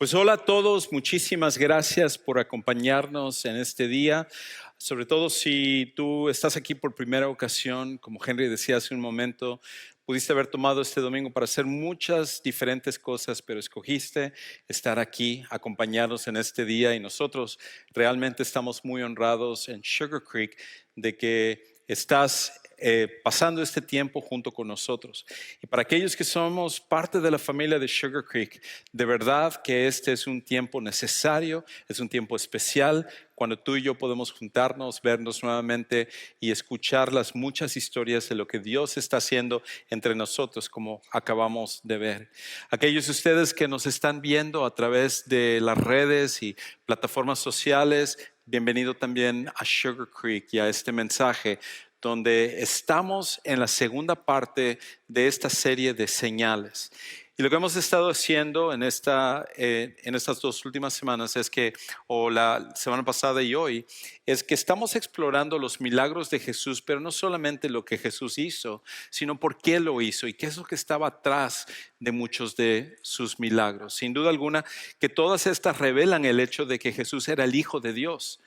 Pues hola a todos, muchísimas gracias por acompañarnos en este día. Sobre todo si tú estás aquí por primera ocasión, como Henry decía hace un momento, pudiste haber tomado este domingo para hacer muchas diferentes cosas, pero escogiste estar aquí, acompañarnos en este día y nosotros realmente estamos muy honrados en Sugar Creek de que estás pasando este tiempo junto con nosotros. Y para aquellos que somos parte de la familia de Sugar Creek, de verdad que este es un tiempo necesario, es un tiempo especial, cuando tú y yo podemos juntarnos, vernos nuevamente y escuchar las muchas historias de lo que Dios está haciendo entre nosotros, como acabamos de ver. Aquellos de ustedes que nos están viendo a través de las redes y plataformas sociales, bienvenido también a Sugar Creek y a este mensaje donde estamos en la segunda parte de esta serie de señales. Y lo que hemos estado haciendo en estas dos últimas semanas es que, o la semana pasada y hoy, es que estamos explorando los milagros de Jesús, pero no solamente lo que Jesús hizo, sino por qué lo hizo y qué es lo que estaba atrás de muchos de sus milagros. Sin duda alguna, que todas estas revelan el hecho de que Jesús era el Hijo de Dios,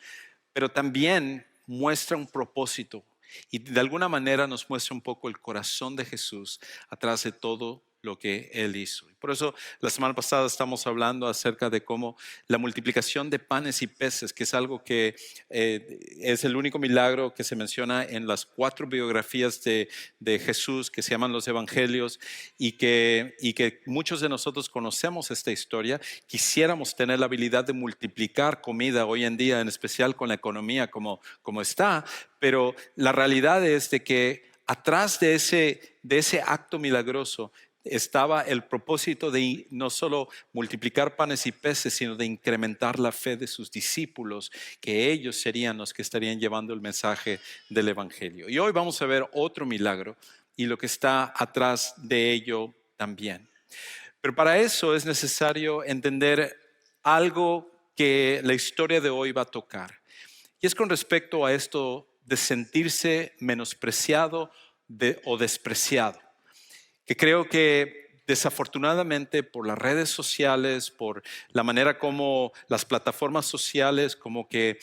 pero también muestra un propósito. Y de alguna manera nos muestra un poco el corazón de Jesús atrás de todo lo que Él hizo. Y por eso la semana pasada estamos hablando acerca de cómo la multiplicación de panes y peces, que es algo que es el único milagro que se menciona en las 4 biografías de Jesús, que se llaman los evangelios, y que muchos de nosotros conocemos esta historia. Quisiéramos tener la habilidad de multiplicar comida hoy en día, en especial con la economía como está, pero la realidad es de que atrás de ese acto milagroso estaba el propósito de no solo multiplicar panes y peces, sino de incrementar la fe de sus discípulos, que ellos serían los que estarían llevando el mensaje del Evangelio. Y hoy vamos a ver otro milagro y lo que está atrás de ello también. Pero para eso es necesario entender algo que la historia de hoy va a tocar. Y es con respecto a esto de sentirse menospreciado o despreciado, que creo que desafortunadamente por las redes sociales, por la manera como las plataformas sociales como que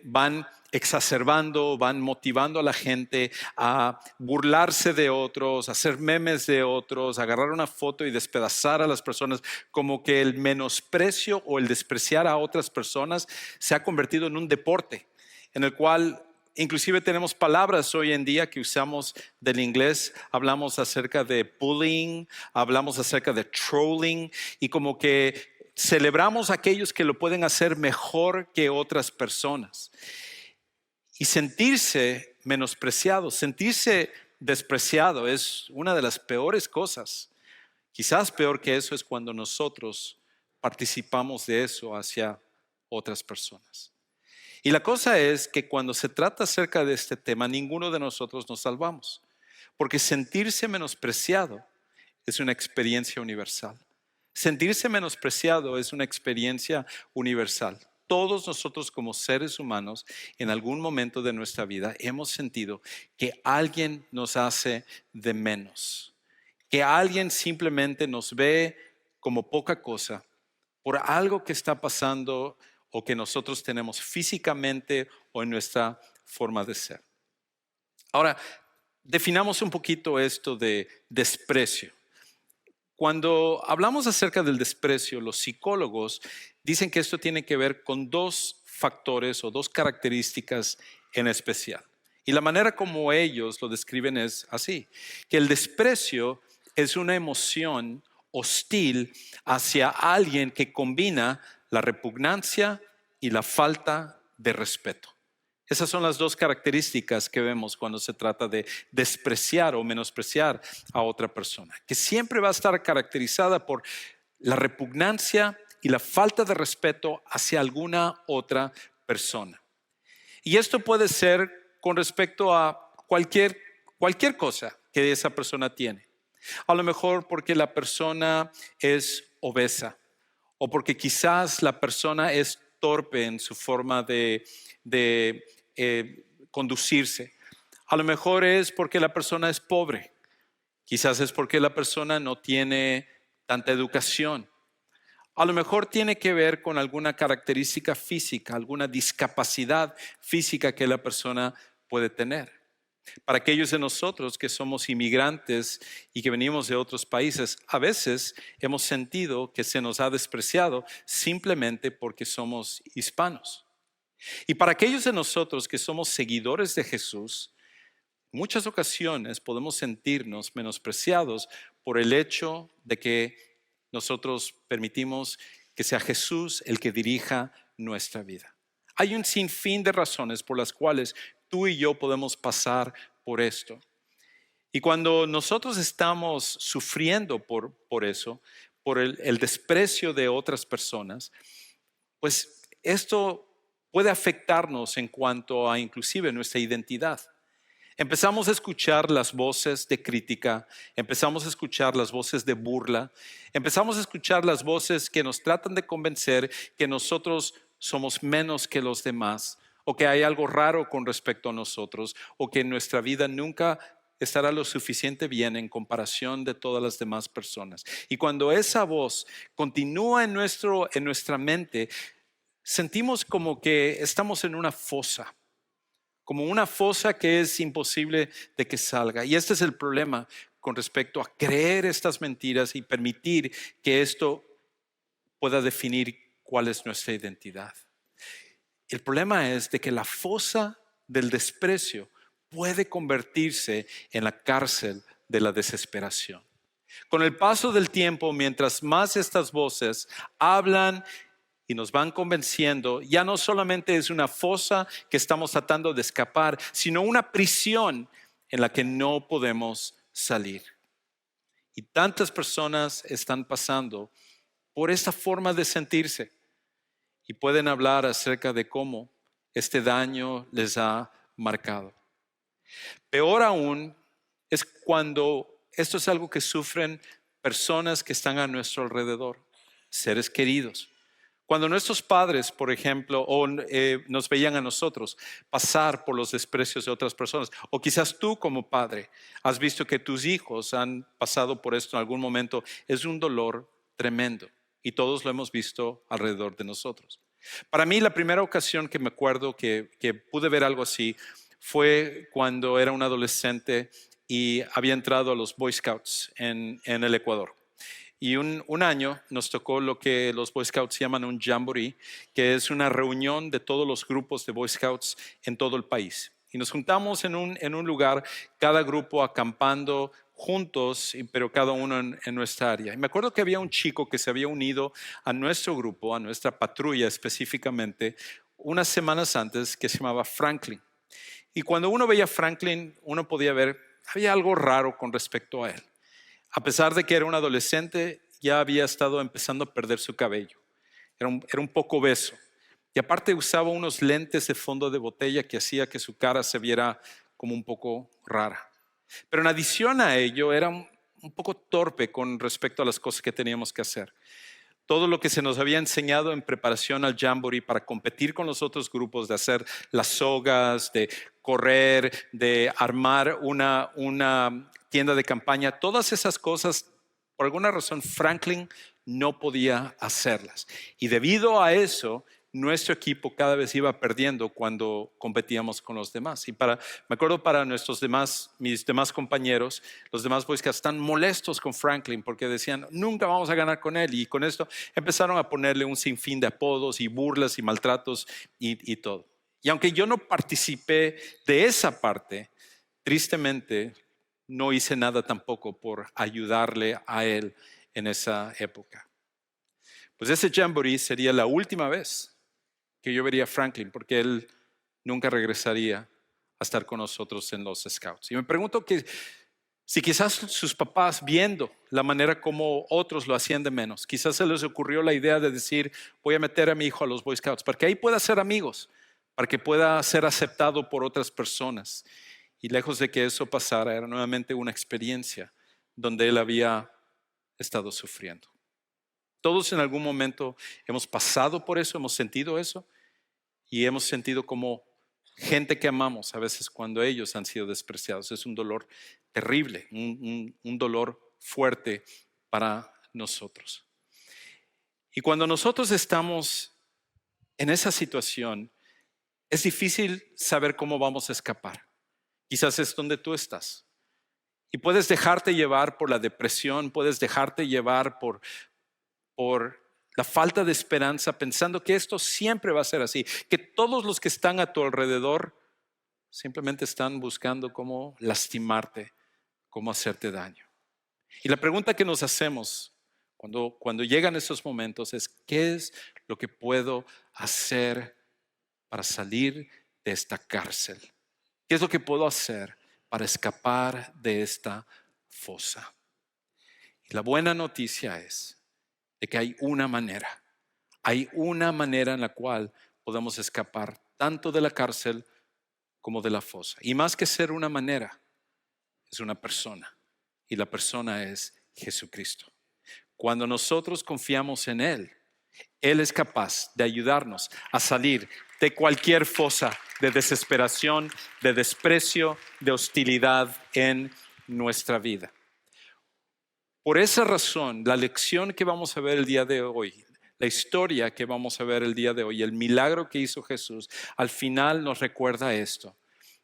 van exacerbando, van motivando a la gente a burlarse de otros, a hacer memes de otros, a agarrar una foto y despedazar a las personas, como que el menosprecio o el despreciar a otras personas se ha convertido en un deporte en el cual inclusive tenemos palabras hoy en día que usamos del inglés, hablamos acerca de bullying, hablamos acerca de trolling y como que celebramos a aquellos que lo pueden hacer mejor que otras personas. Y sentirse menospreciado, sentirse despreciado es una de las peores cosas. Quizás peor que eso es cuando nosotros participamos de eso hacia otras personas. Y la cosa es que cuando se trata acerca de este tema, ninguno de nosotros nos salvamos, porque sentirse menospreciado es una experiencia universal. Sentirse menospreciado es una experiencia universal. Todos nosotros como seres humanos en algún momento de nuestra vida hemos sentido que alguien nos hace de menos, que alguien simplemente nos ve como poca cosa por algo que está pasando o que nosotros tenemos físicamente o en nuestra forma de ser. Ahora, definamos un poquito esto de desprecio. Cuando hablamos acerca del desprecio, los psicólogos dicen que esto tiene que ver con 2 factores o 2 características en especial. Y la manera como ellos lo describen es así, que el desprecio es una emoción hostil hacia alguien que combina la repugnancia y la falta de respeto. Esas son las 2 características que vemos cuando se trata de despreciar o menospreciar a otra persona, que siempre va a estar caracterizada por la repugnancia y la falta de respeto hacia alguna otra persona. Y esto puede ser con respecto a cualquier cosa que esa persona tiene. A lo mejor porque la persona es obesa o porque quizás la persona es torpe en su forma de conducirse. A lo mejor es porque la persona es pobre. Quizás es porque la persona no tiene tanta educación. A lo mejor tiene que ver con alguna característica física, alguna discapacidad física que la persona puede tener. Para aquellos de nosotros que somos inmigrantes y que venimos de otros países, a veces hemos sentido que se nos ha despreciado simplemente porque somos hispanos. Y para aquellos de nosotros que somos seguidores de Jesús, muchas ocasiones podemos sentirnos menospreciados por el hecho de que nosotros permitimos que sea Jesús el que dirija nuestra vida. Hay un sinfín de razones por las cuales tú y yo podemos pasar por esto. Y cuando nosotros estamos sufriendo por eso, por el desprecio de otras personas, pues esto puede afectarnos en cuanto a inclusive nuestra identidad. Empezamos a escuchar las voces de crítica, empezamos a escuchar las voces de burla, empezamos a escuchar las voces que nos tratan de convencer que nosotros somos menos que los demás, o que hay algo raro con respecto a nosotros, o que nuestra vida nunca estará lo suficiente bien en comparación de todas las demás personas. Y cuando esa voz continúa en nuestra mente, sentimos como que estamos en una fosa, como una fosa que es imposible de que salga. Y este es el problema con respecto a creer estas mentiras y permitir que esto pueda definir cuál es nuestra identidad. El problema es de que la fosa del desprecio puede convertirse en la cárcel de la desesperación. Con el paso del tiempo, mientras más estas voces hablan y nos van convenciendo, ya no solamente es una fosa que estamos tratando de escapar, sino una prisión en la que no podemos salir. Y tantas personas están pasando por esta forma de sentirse y pueden hablar acerca de cómo este daño les ha marcado. Peor aún es cuando esto es algo que sufren personas que están a nuestro alrededor, seres queridos. Cuando nuestros padres, por ejemplo, nos veían a nosotros pasar por los desprecios de otras personas, o quizás tú como padre has visto que tus hijos han pasado por esto en algún momento, es un dolor tremendo y todos lo hemos visto alrededor de nosotros. Para mí, la primera ocasión que me acuerdo que pude ver algo así fue cuando era un adolescente y había entrado a los Boy Scouts en el Ecuador. Y un año nos tocó lo que los Boy Scouts llaman un jamboree, que es una reunión de todos los grupos de Boy Scouts en todo el país. Y nos juntamos en un lugar, cada grupo acampando juntos, pero cada uno en nuestra área. Y me acuerdo que había un chico que se había unido a nuestro grupo, a nuestra patrulla específicamente, unas semanas antes, que se llamaba Franklin. Y cuando uno veía a Franklin, uno podía ver, había algo raro con respecto a él. A pesar de que era un adolescente, ya había estado empezando a perder su cabello. Era un poco obeso. Y aparte usaba unos lentes de fondo de botella que hacía que su cara se viera como un poco rara. Pero en adición a ello, era un poco torpe con respecto a las cosas que teníamos que hacer. Todo lo que se nos había enseñado en preparación al Jamboree para competir con los otros grupos, de hacer las sogas, de correr, de armar una tienda de campaña, todas esas cosas, por alguna razón, Franklin no podía hacerlas. Y debido a eso, nuestro equipo cada vez iba perdiendo cuando competíamos con los demás. Y me acuerdo para mis demás compañeros, los demás Boy Scouts están molestos con Franklin porque decían, nunca vamos a ganar con él. Y con esto empezaron a ponerle un sinfín de apodos y burlas y maltratos y todo. Y aunque yo no participé de esa parte, tristemente no hice nada tampoco por ayudarle a él en esa época. Pues ese jamboree sería la última vez que yo vería a Franklin, porque él nunca regresaría a estar con nosotros en los Scouts. Y me pregunto que si quizás sus papás, viendo la manera como otros lo hacían de menos, quizás se les ocurrió la idea de decir, voy a meter a mi hijo a los Boy Scouts, para que ahí pueda ser amigos, para que pueda ser aceptado por otras personas. Y lejos de que eso pasara, era nuevamente una experiencia donde él había estado sufriendo. Todos en algún momento hemos pasado por eso, hemos sentido eso y hemos sentido como gente que amamos a veces cuando ellos han sido despreciados. Es un dolor terrible, un dolor fuerte para nosotros. Y cuando nosotros estamos en esa situación, es difícil saber cómo vamos a escapar. Quizás es donde tú estás. Y puedes dejarte llevar por la depresión, puedes dejarte llevar por la falta de esperanza, pensando que esto siempre va a ser así, que todos los que están a tu alrededor simplemente están buscando cómo lastimarte, cómo hacerte daño. Y la pregunta que nos hacemos cuando llegan esos momentos es, ¿qué es lo que puedo hacer para salir de esta cárcel? ¿Qué es lo que puedo hacer para escapar de esta fosa? Y la buena noticia es de que hay una manera. Hay una manera en la cual podemos escapar tanto de la cárcel como de la fosa. Y más que ser una manera, es una persona. Y la persona es Jesucristo. Cuando nosotros confiamos en Él, Él es capaz de ayudarnos a salir de cualquier fosa de desesperación, de desprecio, de hostilidad en nuestra vida. Por esa razón, la lección que vamos a ver el día de hoy, la historia que vamos a ver el día de hoy, el milagro que hizo Jesús, al final nos recuerda esto,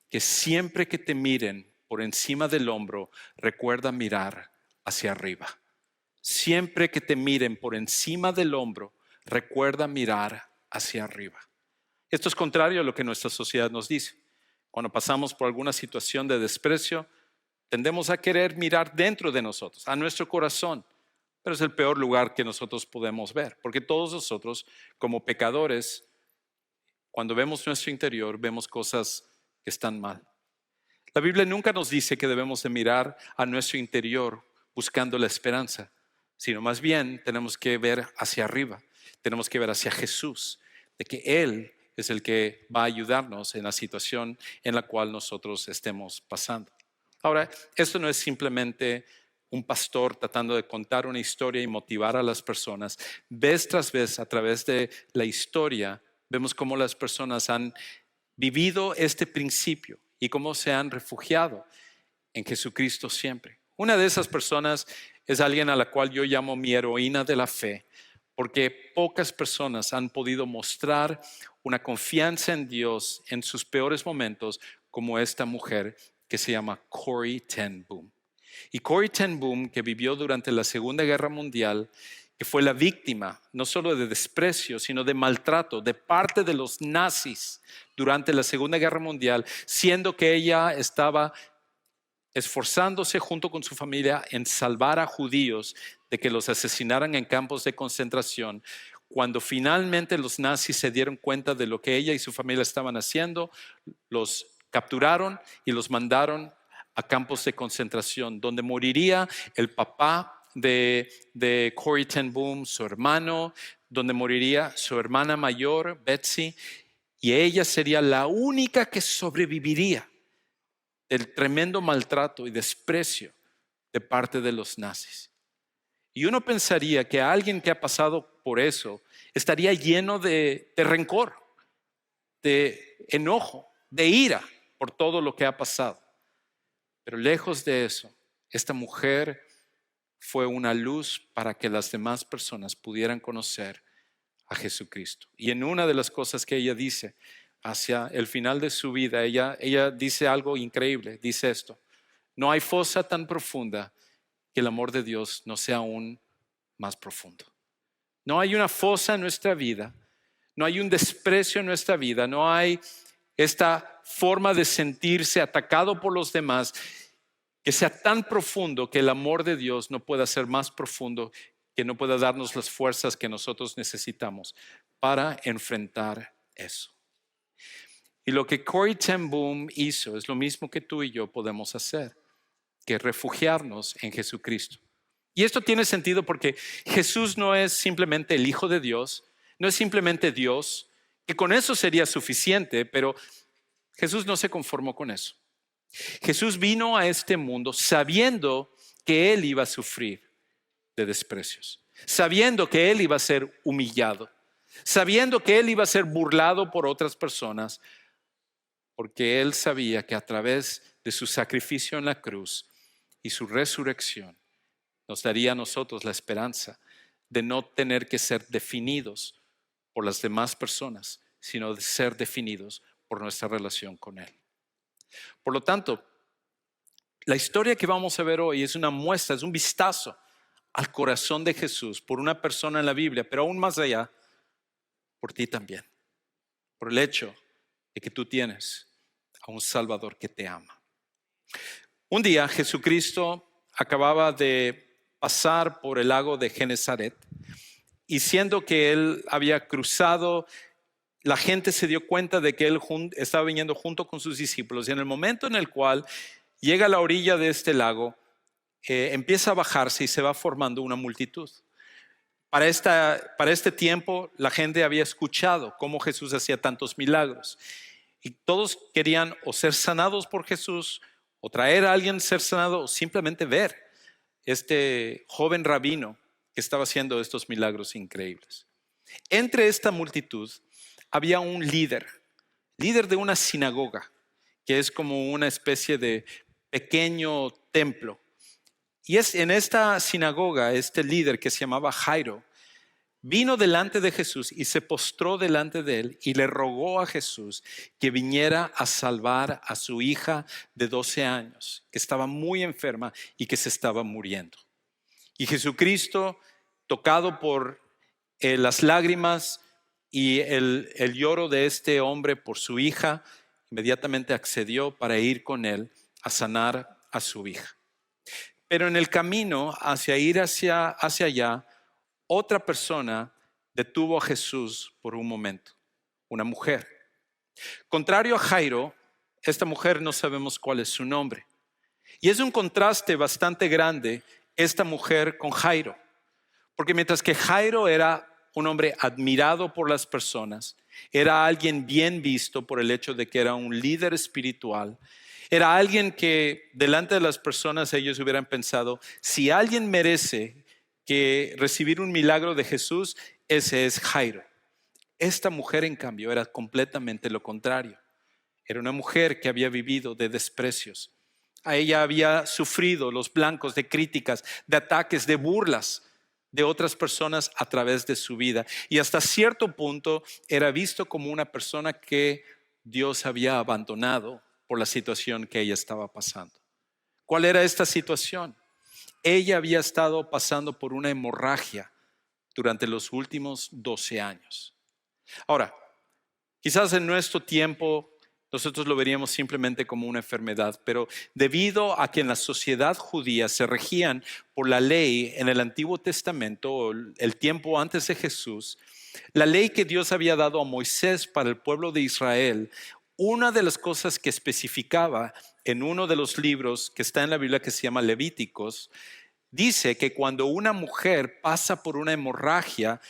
que siempre que te miren por encima del hombro, recuerda mirar hacia arriba. Siempre que te miren por encima del hombro, recuerda mirar hacia arriba. Esto es contrario a lo que nuestra sociedad nos dice. Cuando pasamos por alguna situación de desprecio, tendemos a querer mirar dentro de nosotros, a nuestro corazón. Pero es el peor lugar que nosotros podemos ver, porque todos nosotros, como pecadores, cuando vemos nuestro interior, vemos cosas que están mal. La Biblia nunca nos dice que debemos de mirar a nuestro interior buscando la esperanza, sino más bien tenemos que ver hacia arriba, tenemos que ver hacia Jesús, de que Él es el que va a ayudarnos en la situación en la cual nosotros estemos pasando. Ahora, esto no es simplemente un pastor tratando de contar una historia y motivar a las personas. Vez tras vez, a través de la historia, vemos cómo las personas han vivido este principio y cómo se han refugiado en Jesucristo siempre. Una de esas personas es alguien a la cual yo llamo mi heroína de la fe, porque pocas personas han podido mostrar una confianza en Dios en sus peores momentos como esta mujer que se llama Corrie ten Boom. Y Corrie ten Boom, que vivió durante la Segunda Guerra Mundial, que fue la víctima no solo de desprecio, sino de maltrato de parte de los nazis durante la Segunda Guerra Mundial, siendo que ella estaba esforzándose junto con su familia en salvar a judíos de que los asesinaran en campos de concentración. Cuando finalmente los nazis se dieron cuenta de lo que ella y su familia estaban haciendo, los capturaron y los mandaron a campos de concentración, donde moriría el papá de Corrie ten Boom, su hermano, donde moriría su hermana mayor, Betsy, y ella sería la única que sobreviviría del tremendo maltrato y desprecio de parte de los nazis. Y uno pensaría que alguien que ha pasado por eso estaría lleno de rencor, de enojo, de ira por todo lo que ha pasado. Pero lejos de eso, esta mujer fue una luz para que las demás personas pudieran conocer a Jesucristo. Y en una de las cosas que ella dice hacia el final de su vida, ella dice algo increíble, dice esto: no hay fosa tan profunda que el amor de Dios no sea aún más profundo. No hay una fosa en nuestra vida, no hay un desprecio en nuestra vida, no hay esta forma de sentirse atacado por los demás que sea tan profundo que el amor de Dios no pueda ser más profundo, que no pueda darnos las fuerzas que nosotros necesitamos para enfrentar eso. Y lo que Corrie ten Boom hizo es lo mismo que tú y yo podemos hacer, que refugiarnos en Jesucristo. Y esto tiene sentido porque Jesús no es simplemente el Hijo de Dios, no es simplemente Dios, que con eso sería suficiente, pero Jesús no se conformó con eso. Jesús vino a este mundo sabiendo que Él iba a sufrir de desprecios, sabiendo que Él iba a ser humillado, sabiendo que Él iba a ser burlado por otras personas, porque Él sabía que a través de su sacrificio en la cruz y su resurrección nos daría a nosotros la esperanza de no tener que ser definidos por las demás personas, sino de ser definidos por nuestra relación con Él. Por lo tanto, la historia que vamos a ver hoy es una muestra, es un vistazo al corazón de Jesús por una persona en la Biblia, pero aún más allá, por ti también, por el hecho de que tú tienes a un Salvador que te ama. Un día Jesucristo acababa de pasar por el lago de Genesaret y siendo que Él había cruzado, la gente se dio cuenta de que Él estaba viniendo junto con sus discípulos, y en el momento en el cual llega a la orilla de este lago, empieza a bajarse y se va formando una multitud. Para este tiempo la gente había escuchado cómo Jesús hacía tantos milagros y todos querían o ser sanados por Jesús o traer a alguien a ser sanado o simplemente ver este joven rabino que estaba haciendo estos milagros increíbles. Entre esta multitud había un líder de una sinagoga, que es como una especie de pequeño templo. Y es en esta sinagoga, este líder que se llamaba Jairo, vino delante de Jesús y se postró delante de él y le rogó a Jesús que viniera a salvar a su hija de 12 años, que estaba muy enferma y que se estaba muriendo. Y Jesucristo, tocado por las lágrimas y el lloro de este hombre por su hija, inmediatamente accedió para ir con él a sanar a su hija. Pero en el camino hacia ir hacia allá, otra persona detuvo a Jesús por un momento, una mujer. Contrario a Jairo, esta mujer no sabemos cuál es su nombre. Y es un contraste bastante grande esta mujer con Jairo, porque mientras que Jairo era un hombre admirado por las personas, era alguien bien visto por el hecho de que era un líder espiritual, era alguien que delante de las personas ellos hubieran pensado, si alguien merece que recibir un milagro de Jesús, ese es Jairo. Esta mujer, en cambio, era completamente lo contrario. Era una mujer que había vivido de desprecios. A ella había sufrido los blancos de críticas, de ataques, de burlas de otras personas a través de su vida. Y hasta cierto punto era visto como una persona que Dios había abandonado por la situación que ella estaba pasando. ¿Cuál era esta situación? Ella había estado pasando por una hemorragia durante los últimos 12 años. Ahora, quizás en nuestro tiempo nosotros lo veríamos simplemente como una enfermedad, pero debido a que en la sociedad judía se regían por la ley en el Antiguo Testamento, el tiempo antes de Jesús, la ley que Dios había dado a Moisés para el pueblo de Israel, una de las cosas que especificaba en uno de los libros que está en la Biblia que se llama Levíticos, dice que cuando una mujer pasa por una hemorragia,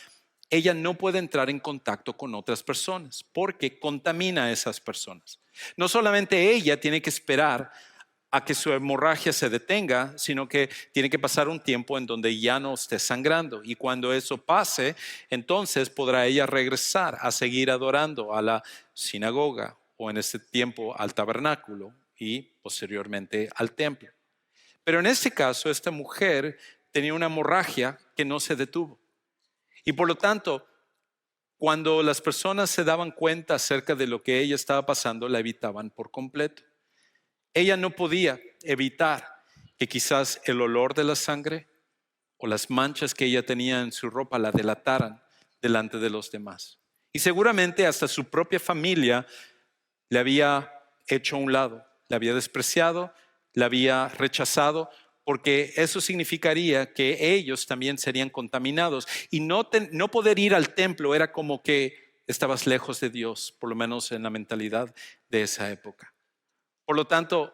ella no puede entrar en contacto con otras personas porque contamina a esas personas. No solamente ella tiene que esperar a que su hemorragia se detenga, sino que tiene que pasar un tiempo en donde ya no esté sangrando. Y cuando eso pase, entonces podrá ella regresar a seguir adorando a la sinagoga o en ese tiempo al tabernáculo y posteriormente al templo. Pero en este caso, esta mujer tenía una hemorragia que no se detuvo. Y por lo tanto, cuando las personas se daban cuenta acerca de lo que ella estaba pasando, la evitaban por completo. Ella no podía evitar que quizás el olor de la sangre o las manchas que ella tenía en su ropa la delataran delante de los demás. Y seguramente hasta su propia familia le había hecho a un lado, la había despreciado, la había rechazado, porque eso significaría que ellos también serían contaminados. Y no poder ir al templo era como que estabas lejos de Dios, por lo menos en la mentalidad de esa época. Por lo tanto,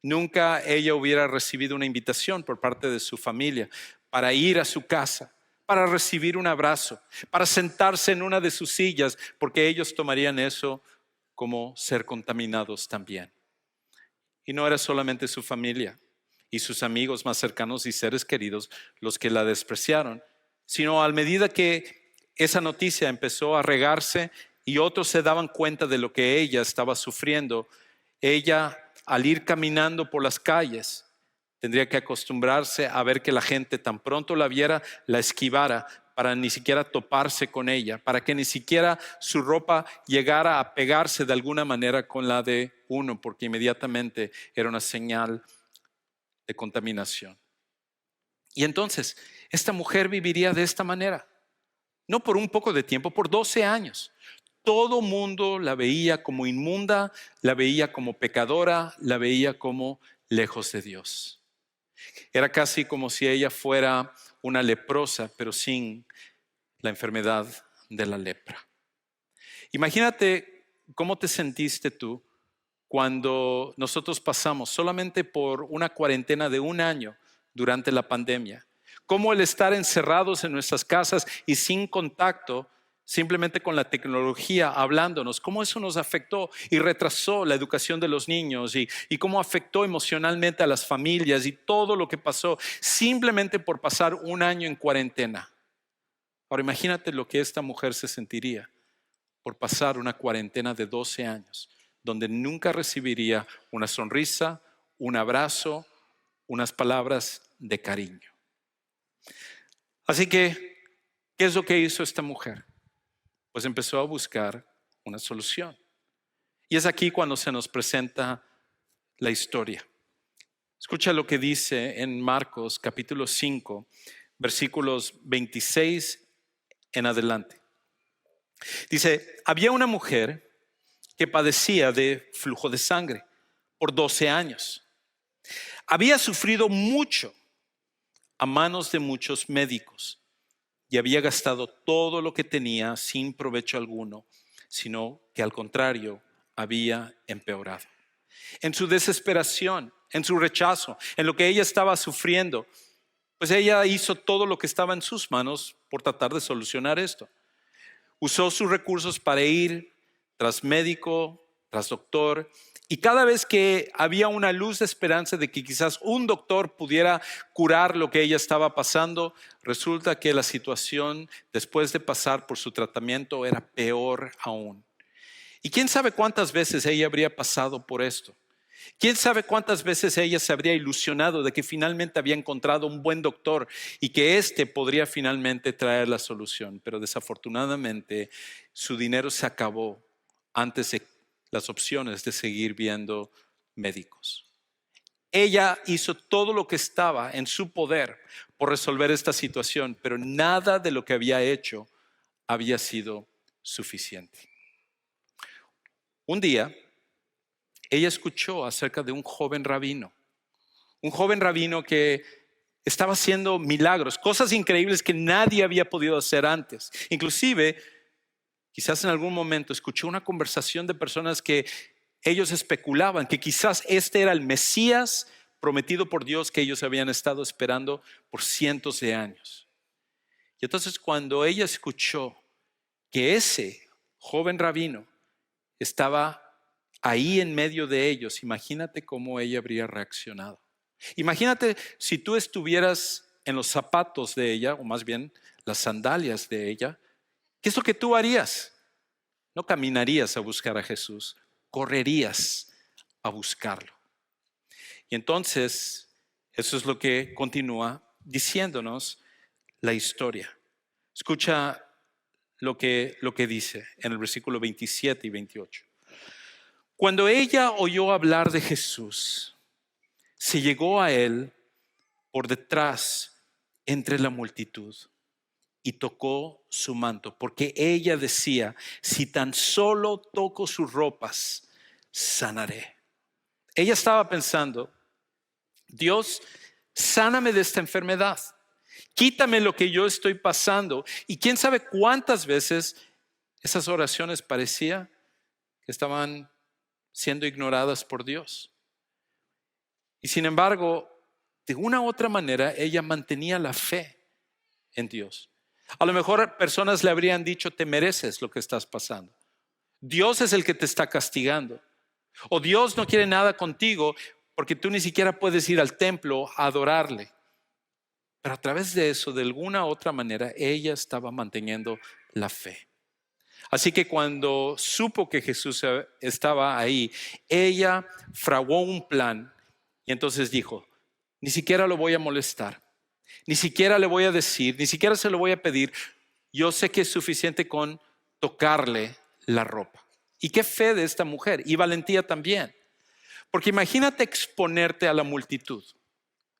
nunca ella hubiera recibido una invitación por parte de su familia para ir a su casa, para recibir un abrazo, para sentarse en una de sus sillas, porque ellos tomarían eso como ser contaminados también. Y no era solamente su familia y sus amigos más cercanos y seres queridos los que la despreciaron, sino a medida que esa noticia empezó a regarse y otros se daban cuenta de lo que ella estaba sufriendo, ella, al ir caminando por las calles, Tendría que acostumbrarse a ver que la gente tan pronto la viera, la esquivara para ni siquiera toparse con ella, para que ni siquiera su ropa llegara a pegarse de alguna manera con la de uno, porque inmediatamente era una señal de contaminación. Y entonces, esta mujer viviría de esta manera, no por un poco de tiempo, por 12 años. Todo mundo la veía como inmunda, la veía como pecadora, la veía como lejos de Dios. Era casi como si ella fuera una leprosa, pero sin la enfermedad de la lepra. Imagínate cómo te sentiste tú cuando nosotros pasamos solamente por una cuarentena de un año durante la pandemia. Cómo el estar encerrados en nuestras casas y sin contacto, simplemente con la tecnología hablándonos, cómo eso nos afectó y retrasó la educación de los niños y cómo afectó emocionalmente a las familias y todo lo que pasó simplemente por pasar un año en cuarentena. Ahora imagínate lo que esta mujer se sentiría por pasar una cuarentena de 12 años, donde nunca recibiría una sonrisa, un abrazo, unas palabras de cariño. Así que, ¿qué es lo que hizo esta mujer? Pues empezó a buscar una solución. Y es aquí cuando se nos presenta la historia. Escucha lo que dice en Marcos capítulo 5, versículos 26 en adelante. Dice, había una mujer que padecía de flujo de sangre por 12 años. Había sufrido mucho a manos de muchos médicos y había gastado todo lo que tenía sin provecho alguno, sino que al contrario había empeorado. En su desesperación, en su rechazo, en lo que ella estaba sufriendo, pues ella hizo todo lo que estaba en sus manos por tratar de solucionar esto. Usó sus recursos para ir tras médico, tras doctor, y cada vez que había una luz de esperanza de que quizás un doctor pudiera curar lo que ella estaba pasando, resulta que la situación después de pasar por su tratamiento era peor aún. Y quién sabe cuántas veces ella habría pasado por esto. ¿Quién sabe cuántas veces ella se habría ilusionado de que finalmente había encontrado un buen doctor y que éste podría finalmente traer la solución? Pero desafortunadamente su dinero se acabó antes de las opciones de seguir viendo médicos. Ella hizo todo lo que estaba en su poder por resolver esta situación, pero nada de lo que había hecho había sido suficiente. Un día, ella escuchó acerca de un joven rabino que estaba haciendo milagros, cosas increíbles que nadie había podido hacer antes. Inclusive, quizás en algún momento escuchó una conversación de personas que ellos especulaban que quizás este era el Mesías prometido por Dios que ellos habían estado esperando por cientos de años. Y entonces cuando ella escuchó que ese joven rabino estaba ahí en medio de ellos, imagínate cómo ella habría reaccionado. Imagínate si tú estuvieras en los zapatos de ella, o más bien las sandalias de ella, ¿qué es lo que tú harías? No caminarías a buscar a Jesús, correrías a buscarlo. Y entonces, eso es lo que continúa diciéndonos la historia. Escucha lo que dice en el versículo 27 y 28. Cuando ella oyó hablar de Jesús, se llegó a él por detrás entre la multitud y tocó su manto, porque ella decía, si tan solo toco sus ropas, sanaré. Ella estaba pensando, Dios, sáname de esta enfermedad, quítame lo que yo estoy pasando. Y quién sabe cuántas veces esas oraciones parecía que estaban siendo ignoradas por Dios. Y sin embargo, de una u otra manera, ella mantenía la fe en Dios. A lo mejor personas le habrían dicho, te mereces lo que estás pasando. Dios es el que te está castigando. O Dios no quiere nada contigo porque tú ni siquiera puedes ir al templo a adorarle. Pero a través de eso, de alguna u otra manera, ella estaba manteniendo la fe. Así que cuando supo que Jesús estaba ahí, ella fraguó un plan y entonces dijo, Ni siquiera lo voy a molestar. Ni siquiera le voy a decir, ni siquiera se lo voy a pedir. Yo sé que es suficiente con tocarle la ropa. Y qué fe de esta mujer y valentía también. Porque imagínate exponerte a la multitud.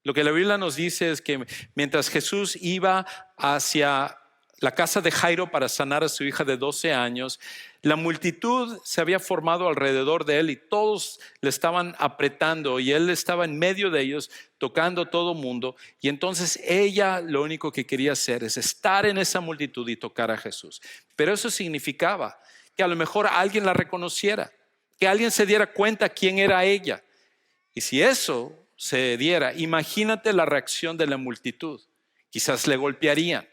Lo que la Biblia nos dice es que mientras Jesús iba hacia la casa de Jairo para sanar a su hija de 12 años, la multitud se había formado alrededor de él y todos le estaban apretando y él estaba en medio de ellos tocando a todo mundo. Y entonces ella lo único que quería hacer es estar en esa multitud y tocar a Jesús. Pero eso significaba que a lo mejor alguien la reconociera, que alguien se diera cuenta quién era ella. Y si eso se diera, imagínate la reacción de la multitud. Quizás le golpearían,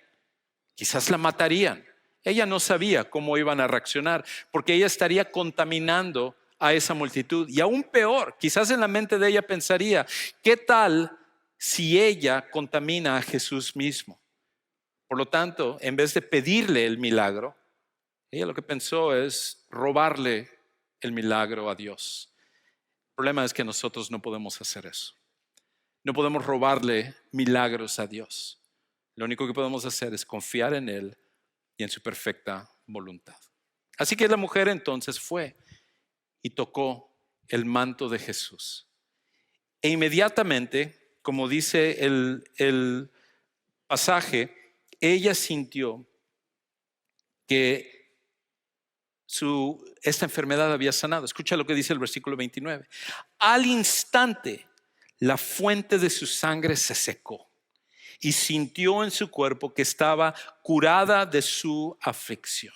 quizás la matarían. Ella no sabía cómo iban a reaccionar, porque ella estaría contaminando a esa multitud. Y aún peor, quizás en la mente de ella pensaría, ¿qué tal si ella contamina a Jesús mismo? Por lo tanto, en vez de pedirle el milagro, ella lo que pensó es robarle el milagro a Dios. El problema es que nosotros no podemos hacer eso. No podemos robarle milagros a Dios. Lo único que podemos hacer es confiar en Él y en su perfecta voluntad. Así que la mujer entonces fue y tocó el manto de Jesús. E inmediatamente, como dice el pasaje, ella sintió que esta enfermedad había sanado. Escucha lo que dice el versículo 29. Al instante, la fuente de su sangre se secó y sintió en su cuerpo que estaba curada de su aflicción.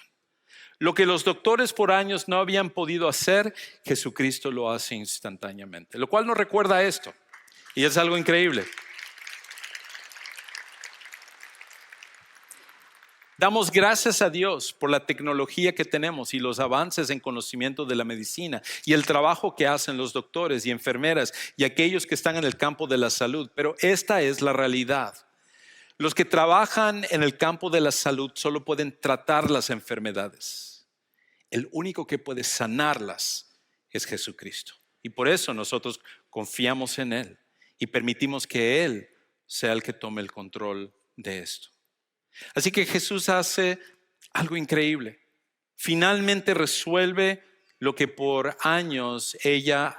Lo que los doctores por años no habían podido hacer, Jesucristo lo hace instantáneamente. Lo cual nos recuerda esto. Y es algo increíble. Damos gracias a Dios por la tecnología que tenemos y los avances en conocimiento de la medicina y el trabajo que hacen los doctores y enfermeras y aquellos que están en el campo de la salud. Pero esta es la realidad. Los que trabajan en el campo de la salud solo pueden tratar las enfermedades. El único que puede sanarlas es Jesucristo. Y por eso nosotros confiamos en Él y permitimos que Él sea el que tome el control de esto. Así que Jesús hace algo increíble. Finalmente resuelve lo que por años ella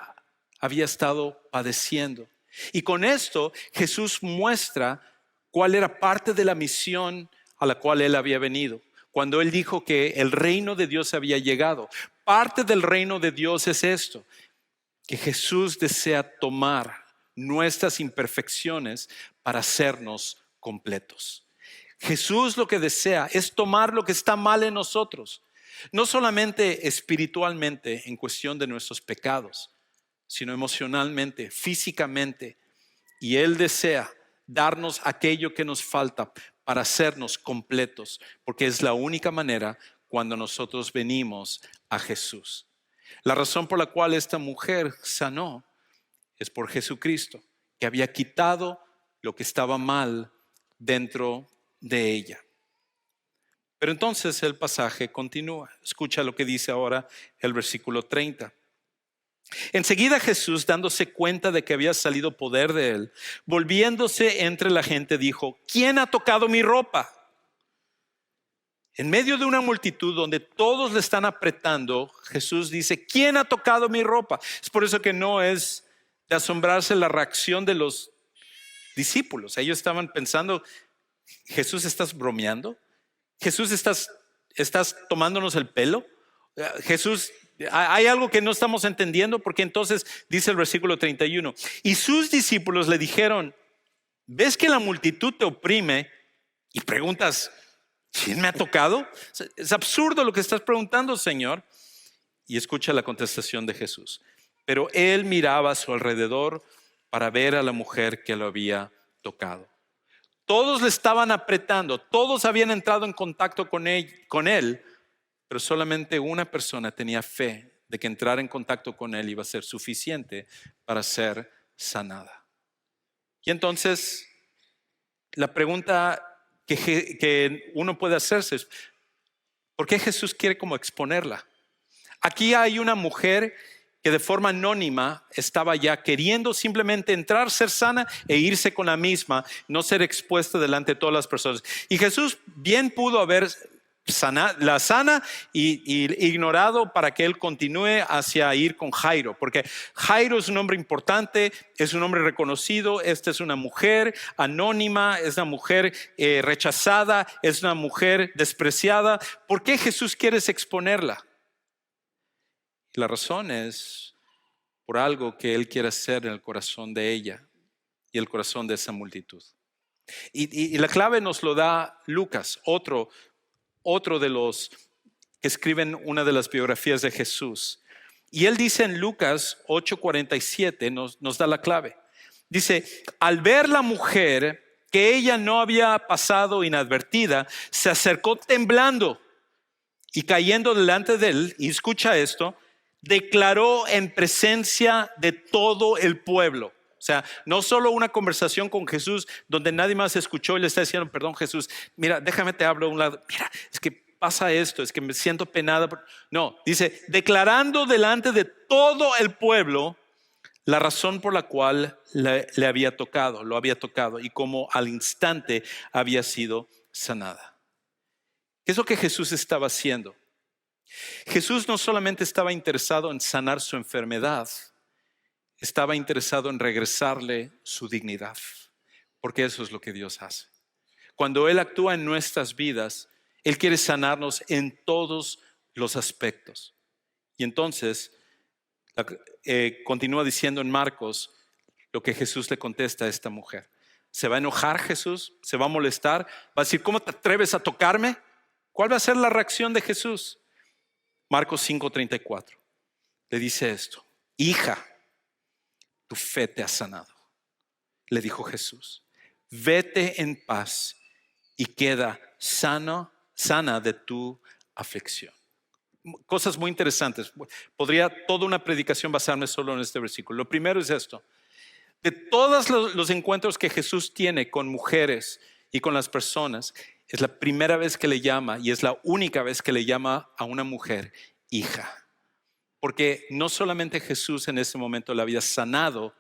había estado padeciendo. Y con esto Jesús muestra cuál era parte de la misión a la cual él había venido. Cuando él dijo que el reino de Dios había llegado. Parte del reino de Dios es esto, que Jesús desea tomar nuestras imperfecciones para hacernos completos. Jesús lo que desea es tomar lo que está mal en nosotros, no solamente espiritualmente en cuestión de nuestros pecados, sino emocionalmente, físicamente. Y Él desea darnos aquello que nos falta para hacernos completos, porque es la única manera cuando nosotros venimos a Jesús. La razón por la cual esta mujer sanó es por Jesucristo, que había quitado lo que estaba mal dentro de ella. Pero entonces el pasaje continúa. Escucha lo que dice ahora el versículo 30. Enseguida Jesús, dándose cuenta de que había salido poder de él, volviéndose entre la gente, dijo: ¿quién ha tocado mi ropa? En medio de una multitud donde todos le están apretando, Jesús dice: ¿quién ha tocado mi ropa? Es por eso que no es de asombrarse la reacción de los discípulos. Ellos estaban pensando: Jesús, ¿estás bromeando? Jesús, ¿estás tomándonos el pelo? Jesús, hay algo que no estamos entendiendo, porque entonces dice el versículo 31, y sus discípulos le dijeron: ¿ves que la multitud te oprime y preguntas, ¿quién me ha tocado? Es absurdo lo que estás preguntando, Señor. Y escucha la contestación de Jesús. Pero él miraba a su alrededor para ver a la mujer que lo había tocado. Todos le estaban apretando, todos habían entrado en contacto con él, pero solamente una persona tenía fe de que entrar en contacto con él iba a ser suficiente para ser sanada. Y entonces, la pregunta que uno puede hacerse es: ¿por qué Jesús quiere como exponerla? Aquí hay una mujer que de forma anónima estaba ya queriendo simplemente entrar, ser sana e irse con la misma, no ser expuesta delante de todas las personas. Y Jesús bien pudo haber la sana y ignorado para que él continúe hacia ir con Jairo, porque Jairo es un hombre importante, es un hombre reconocido. Esta es una mujer anónima, es una mujer rechazada, es una mujer despreciada. ¿Por qué Jesús quiere exponerla? La razón es por algo que él quiere hacer en el corazón de ella y el corazón de esa multitud. Y la clave nos lo da Lucas, otro de los que escriben una de las biografías de Jesús. Y él dice en Lucas 8:47, nos da la clave. Dice, al ver la mujer que ella no había pasado inadvertida, se acercó temblando y cayendo delante de él, y escucha esto, declaró en presencia de todo el pueblo. O sea, no solo una conversación con Jesús donde nadie más escuchó y le está diciendo, perdón Jesús, mira, déjame te hablo a un lado. Mira, es que pasa esto, es que me siento penada. No, dice, declarando delante de todo el pueblo la razón por la cual le había tocado, lo había tocado y cómo al instante había sido sanada. ¿Qué es lo que Jesús estaba haciendo? Jesús no solamente estaba interesado en sanar su enfermedad, estaba interesado en regresarle su dignidad, porque eso es lo que Dios hace. Cuando Él actúa en nuestras vidas, Él quiere sanarnos en todos los aspectos. Y entonces, continúa diciendo en Marcos lo que Jesús le contesta a esta mujer. ¿Se va a enojar Jesús? ¿Se va a molestar? ¿Va a decir, ¿cómo te atreves a tocarme? ¿Cuál va a ser la reacción de Jesús? Marcos 5:34 le dice esto: hija, tu fe te ha sanado. Le dijo Jesús, vete en paz y queda sana de tu aflicción. Cosas muy interesantes. Podría toda una predicación basarme solo en este versículo. Lo primero es esto: de todos los encuentros que Jesús tiene con mujeres y con las personas, es la primera vez que le llama y es la única vez que le llama a una mujer hija. Porque no solamente Jesús en ese momento la había sanado,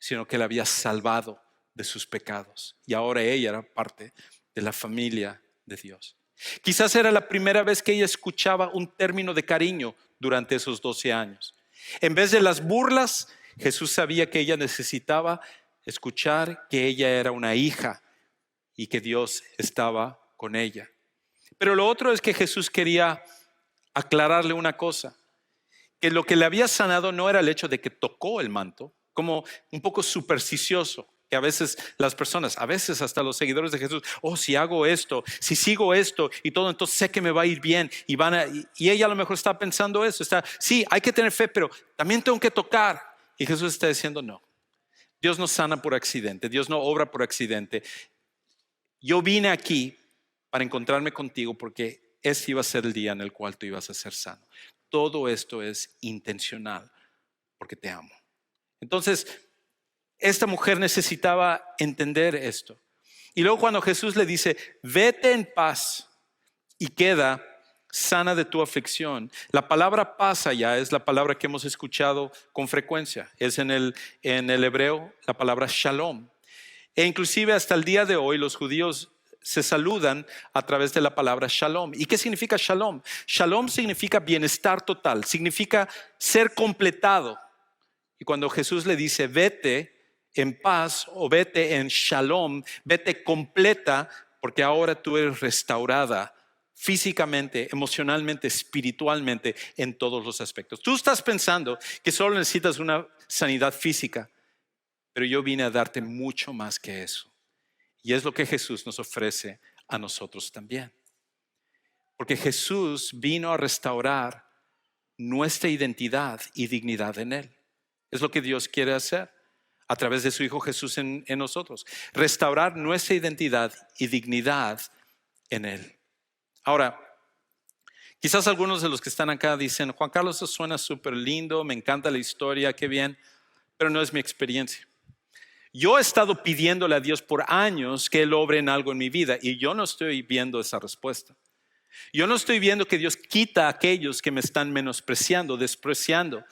sino que la había salvado de sus pecados. Y ahora ella era parte de la familia de Dios. Quizás era la primera vez que ella escuchaba un término de cariño durante esos 12 años. En vez de las burlas, Jesús sabía que ella necesitaba escuchar que ella era una hija y que Dios estaba con ella. Pero lo otro es que Jesús quería aclararle una cosa, que lo que le había sanado no era el hecho de que tocó el manto, como un poco supersticioso, que a veces las personas, a veces hasta los seguidores de Jesús, si hago esto, si sigo esto y todo, entonces sé que me va a ir bien. Y ella a lo mejor está pensando eso, sí, hay que tener fe, pero también tengo que tocar. Y Jesús está diciendo, no, Dios no sana por accidente, Dios no obra por accidente. Yo vine aquí para encontrarme contigo porque ese iba a ser el día en el cual tú ibas a ser sano. Todo esto es intencional porque te amo. Entonces, esta mujer necesitaba entender esto. Y luego cuando Jesús le dice, vete en paz y queda sana de tu aflicción. La palabra paz allá es la palabra que hemos escuchado con frecuencia. Es en el hebreo la palabra shalom. E inclusive hasta el día de hoy los judíos se saludan a través de la palabra shalom. ¿Y qué significa shalom? Shalom significa bienestar total, significa ser completado. Y cuando Jesús le dice, vete en paz o vete en shalom, vete completa, porque ahora tú eres restaurada físicamente, emocionalmente, espiritualmente, en todos los aspectos. Tú estás pensando que solo necesitas una sanidad física, pero yo vine a darte mucho más que eso. Y es lo que Jesús nos ofrece a nosotros también. Porque Jesús vino a restaurar nuestra identidad y dignidad en Él. Es lo que Dios quiere hacer a través de su Hijo Jesús en nosotros. Restaurar nuestra identidad y dignidad en Él. Ahora, quizás algunos de los que están acá dicen, Juan Carlos, eso suena súper lindo, me encanta la historia, qué bien, pero no es mi experiencia. Yo he estado pidiéndole a Dios por años que Él obre en algo en mi vida y yo no estoy viendo esa respuesta. Yo no estoy viendo que Dios quita a aquellos que me están menospreciando, despreciando.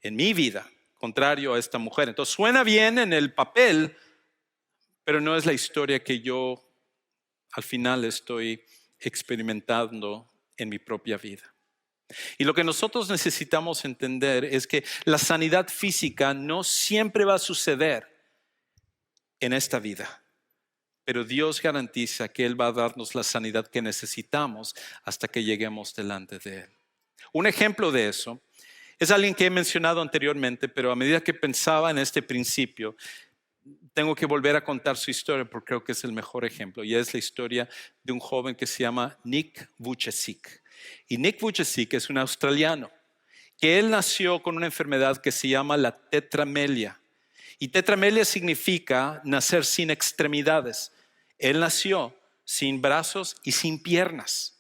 en mi vida, contrario a esta mujer. Entonces suena bien en el papel, pero no es la historia que yo al final estoy experimentando en mi propia vida. Y lo que nosotros necesitamos entender es que la sanidad física no siempre va a suceder en esta vida, pero Dios garantiza que Él va a darnos la sanidad que necesitamos hasta que lleguemos delante de Él. Un ejemplo de eso es alguien que he mencionado anteriormente, pero a medida que pensaba en este principio, tengo que volver a contar su historia porque creo que es el mejor ejemplo, y es la historia de un joven que se llama Nick Vujicic. Y Nick Vujicic es un australiano que él nació con una enfermedad que se llama la tetramelia. Y tetramelia significa nacer sin extremidades. Él nació sin brazos y sin piernas.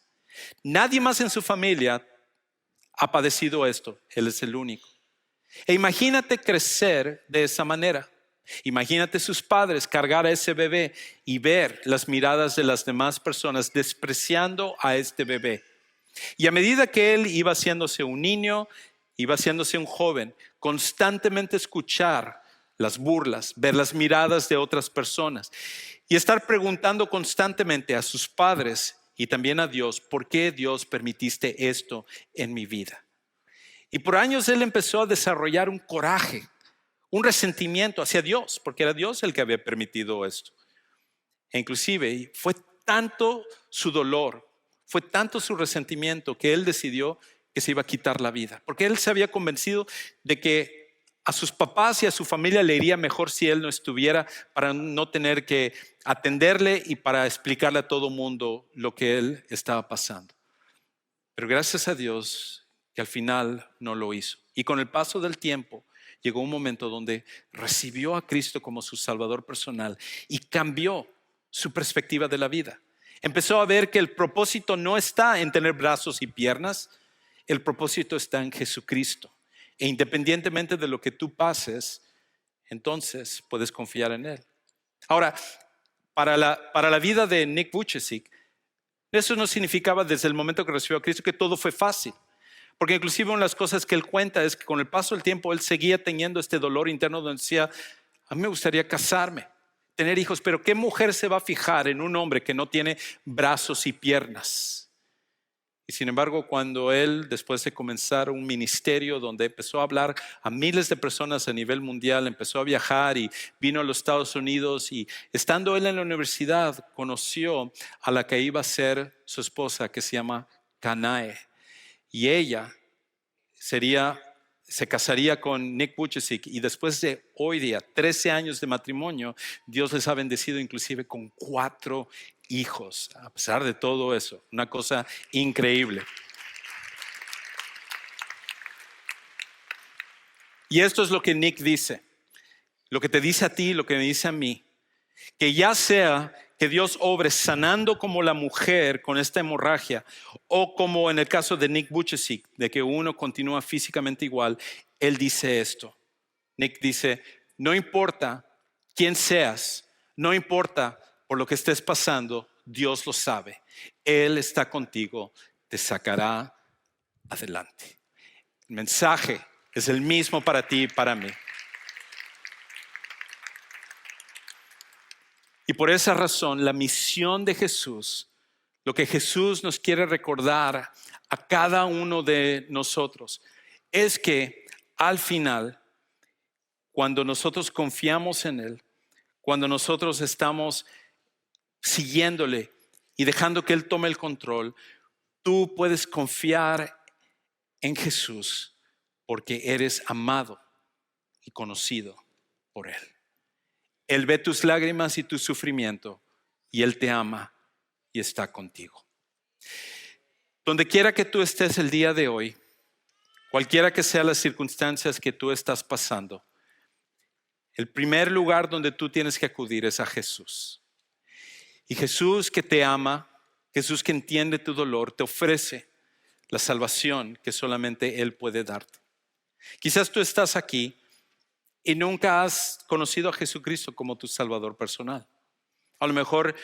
Nadie más en su familia ha padecido esto. Él es el único. E imagínate crecer de esa manera. Imagínate sus padres cargar a ese bebé y ver las miradas de las demás personas despreciando a este bebé. Y a medida que él iba haciéndose un niño, iba haciéndose un joven, constantemente escuchar las burlas, ver las miradas de otras personas y estar preguntando constantemente a sus padres y también a Dios, ¿por qué Dios permitiste esto en mi vida? Y por años él empezó a desarrollar un coraje, un resentimiento hacia Dios, porque era Dios el que había permitido esto. E inclusive fue tanto su dolor, fue tanto su resentimiento que él decidió que se iba a quitar la vida, porque él se había convencido de que a sus papás y a su familia le iría mejor si él no estuviera, para no tener que atenderle y para explicarle a todo mundo lo que él estaba pasando. Pero gracias a Dios que al final no lo hizo. Y con el paso del tiempo llegó un momento donde recibió a Cristo como su Salvador personal y cambió su perspectiva de la vida. Empezó a ver que el propósito no está en tener brazos y piernas, el propósito está en Jesucristo. E independientemente de lo que tú pases, entonces puedes confiar en Él. Ahora, para la vida de Nick Vujicic, eso no significaba desde el momento que recibió a Cristo que todo fue fácil. Porque inclusive una de las cosas que él cuenta es que con el paso del tiempo él seguía teniendo este dolor interno donde decía, a mí me gustaría casarme, tener hijos, pero ¿qué mujer se va a fijar en un hombre que no tiene brazos y piernas? Y sin embargo, cuando él, después de comenzar un ministerio donde empezó a hablar a miles de personas a nivel mundial, empezó a viajar y vino a los Estados Unidos, y estando él en la universidad, conoció a la que iba a ser su esposa, que se llama Kanae. Y ella se casaría con Nick Vujicic, y después de hoy día, 13 años de matrimonio, Dios les ha bendecido inclusive con 4 hijos, a pesar de todo eso, una cosa increíble. Y esto es lo que Nick dice, lo que te dice a ti, lo que me dice a mí, que ya sea que Dios obre sanando como la mujer con esta hemorragia, o como en el caso de Nick Vujicic, de que uno continúa físicamente igual, él dice esto. Nick dice, no importa quién seas, no importa por lo que estés pasando, Dios lo sabe. Él está contigo, te sacará adelante. El mensaje es el mismo para ti y para mí. Y por esa razón, la misión de Jesús, lo que Jesús nos quiere recordar a cada uno de nosotros, es que al final, cuando nosotros confiamos en Él, cuando nosotros estamos siguiéndole y dejando que Él tome el control, tú puedes confiar en Jesús porque eres amado y conocido por Él. Él ve tus lágrimas y tu sufrimiento y Él te ama y está contigo. Donde quiera que tú estés el día de hoy, cualquiera que sean las circunstancias que tú estás pasando, el primer lugar donde tú tienes que acudir es a Jesús. Y Jesús, que te ama, Jesús que entiende tu dolor, te ofrece la salvación que solamente Él puede darte. Quizás tú estás aquí y nunca has conocido a Jesucristo como tu Salvador personal. A lo mejor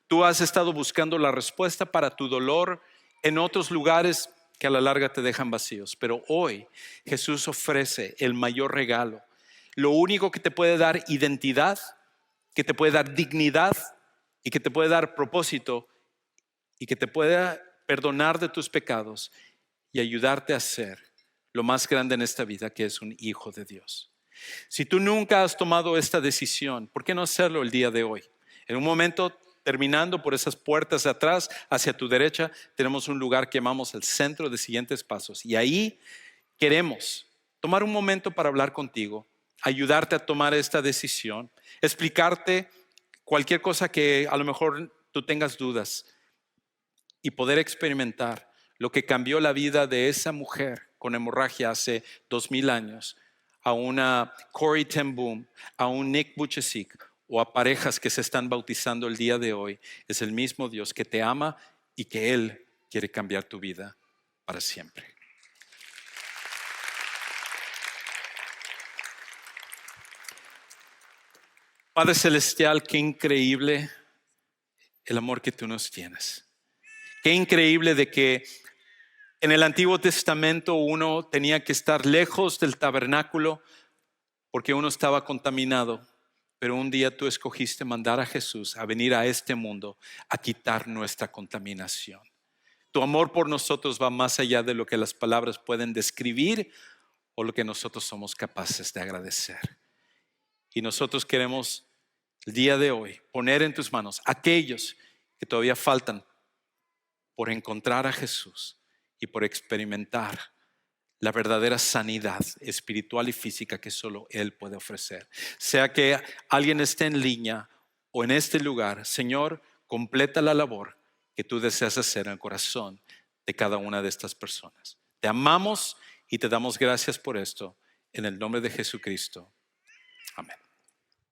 tú has estado buscando la respuesta para tu dolor en otros lugares que a la larga te dejan vacíos. Pero hoy Jesús ofrece el mayor regalo. Lo único que te puede dar identidad, que te puede dar dignidad y que te puede dar propósito y que te pueda perdonar de tus pecados y ayudarte a ser lo más grande en esta vida, que es un hijo de Dios. Si tú nunca has tomado esta decisión, ¿por qué no hacerlo el día de hoy? En un momento, terminando por esas puertas de atrás, hacia tu derecha, tenemos un lugar que llamamos el Centro de Siguientes Pasos. Y ahí queremos tomar un momento para hablar contigo, ayudarte a tomar esta decisión, explicarte cualquier cosa que a lo mejor tú tengas dudas y poder experimentar lo que cambió la vida de esa mujer con hemorragia hace 2000 años, a una Corrie ten Boom, a un Nick Vujicic o a parejas que se están bautizando el día de hoy. Es el mismo Dios que te ama y que Él quiere cambiar tu vida para siempre. Padre Celestial, qué increíble el amor que tú nos tienes. Qué increíble de que en el Antiguo Testamento uno tenía que estar lejos del tabernáculo porque uno estaba contaminado. Pero un día tú escogiste mandar a Jesús a venir a este mundo a quitar nuestra contaminación. Tu amor por nosotros va más allá de lo que las palabras pueden describir o lo que nosotros somos capaces de agradecer. Y nosotros queremos el día de hoy poner en tus manos aquellos que todavía faltan por encontrar a Jesús y por experimentar la verdadera sanidad espiritual y física que solo Él puede ofrecer. Sea que alguien esté en línea o en este lugar, Señor, completa la labor que tú deseas hacer en el corazón de cada una de estas personas. Te amamos y te damos gracias por esto. En el nombre de Jesucristo. Amén.